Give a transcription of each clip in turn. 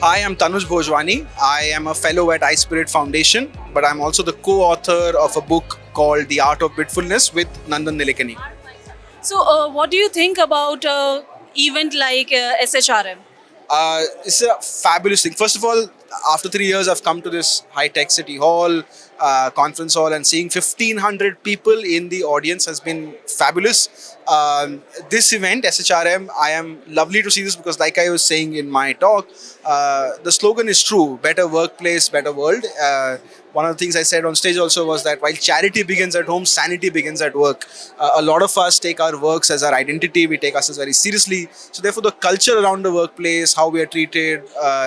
Hi, I'm Tanuj Bhojwani. I am a fellow at Ispirit Foundation, but I'm also the co-author of a book called The Art of Bitfulness with Nandan Nilekani. So, what do you think about event like SHRM? It's a fabulous thing. First of all, after 3 years, I've come to this high-tech city hall, conference hall, and seeing 1,500 people in the audience has been fabulous. This event, SHRM, I am lovely to see this because, like I was saying in my talk, the slogan is true: better workplace, better world. One of the things I said on stage also was that while charity begins at home, sanity begins at work. A lot of us take our works as our identity. We take ourselves very seriously. So therefore, the culture around the workplace, how we are treated,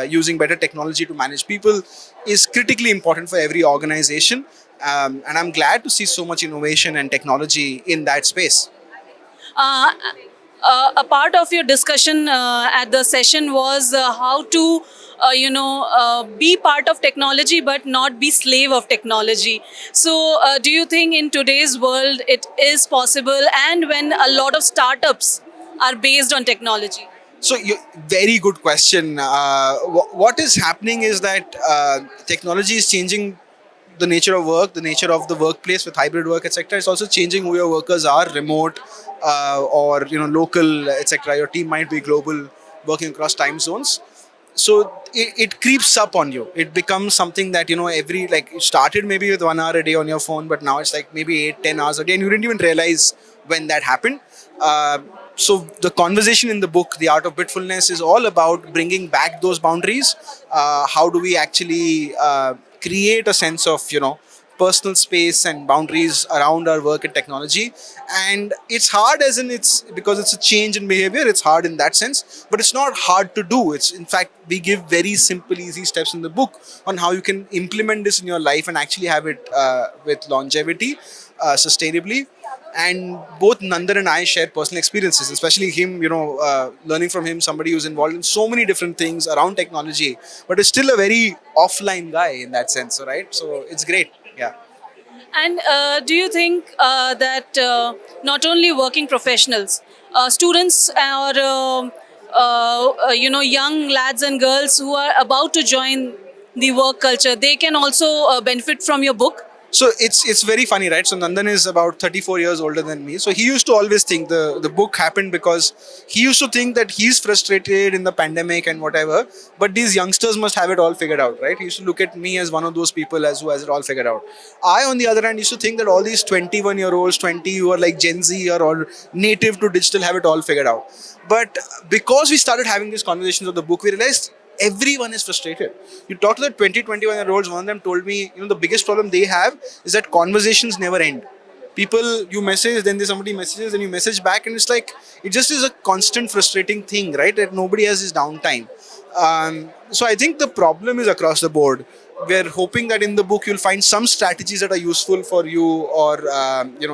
using better technology to manage people, is critically important for every organization. And I'm glad to see so much innovation and technology in that space. Uh, a part of your discussion at the session was how to, be part of technology but not be slave of technology. So, do you think in today's world it is possible, and when a lot of startups are based on technology? So, very good question. What is happening is that technology is changing the nature of work, the nature of the workplace with hybrid work, etc. It's also changing who your workers are, remote or local, etc. Your team might be global, working across time zones. So it creeps up on you. It becomes something that every like it started maybe with 1 hour a day on your phone, but now it's like maybe 8-10 hours a day, and you didn't even realize when that happened. Uh, so the conversation in the book, The Art of Bitfulness, is all about bringing back those boundaries. How do we actually create a sense of personal space and boundaries around our work and technology? And it's hard, as in it's because it's a change in behavior. It's hard in that sense, but it's not hard to do. It's, in fact, we give very simple, easy steps in the book on how you can implement this in your life and actually have it with longevity, sustainably. And both Nandan and I share personal experiences, especially him, learning from him, somebody who's involved in so many different things around technology, but is still a very offline guy in that sense, right? So it's great. Yeah. And do you think that not only working professionals, students or young lads and girls who are about to join the work culture, they can also benefit from your book? So it's very funny, right? So Nandan is about 34 years older than me. So he used to always think the book happened because he used to think that he's frustrated in the pandemic and whatever, but these youngsters must have it all figured out, right? He used to look at me as one of those people as who has it all figured out. I, on the other hand, used to think that all these 21-year-olds, 20 who are like Gen Z or all native to digital have it all figured out. But because we started having these conversations of the book, we realized everyone is frustrated. You talk to the 20, 21-year-olds, one of them told me, the biggest problem they have is that conversations never end. People, you message, then there's somebody messages, and you message back, and it's like, it just is a constant frustrating thing, right? That nobody has this downtime. So I think the problem is across the board. We're hoping that in the book you'll find some strategies that are useful for you, or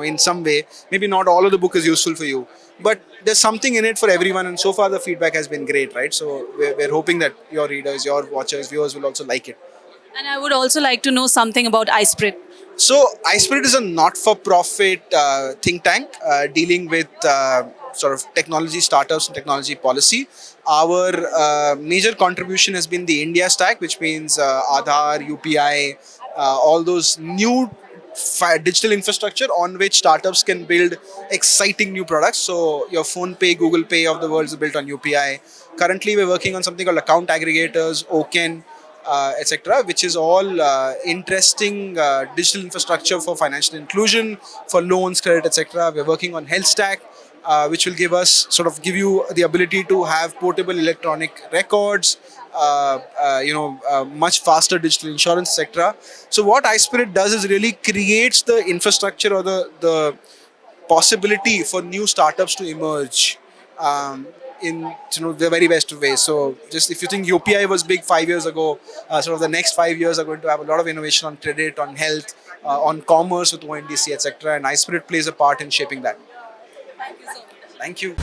in some way. Maybe not all of the book is useful for you, but there's something in it for everyone. And so far the feedback has been great, right? So we're hoping that your readers, your watchers, viewers will also like it. And I would also like to know something about Ispirit. So, Ispirit is a not-for-profit think tank dealing with sort of technology startups and technology policy. Our major contribution has been the India stack, which means Aadhaar, UPI, all those new digital infrastructure on which startups can build exciting new products. So, your Phone Pay, Google Pay of the world is built on UPI. Currently, we're working on something called account aggregators, Oken, etc., which is all interesting digital infrastructure for financial inclusion, for loans, credit, etc. We're working on Health Stack, which will give you the ability to have portable electronic records, much faster digital insurance, etc. So what iSpirit does is really creates the infrastructure or the possibility for new startups to emerge in the very best of ways. So just if you think UPI was big 5 years ago, sort of the next 5 years are going to have a lot of innovation on credit, on health, on commerce with ONDC, etc. And iSpirit plays a part in shaping that. Thank you so much. Thank you.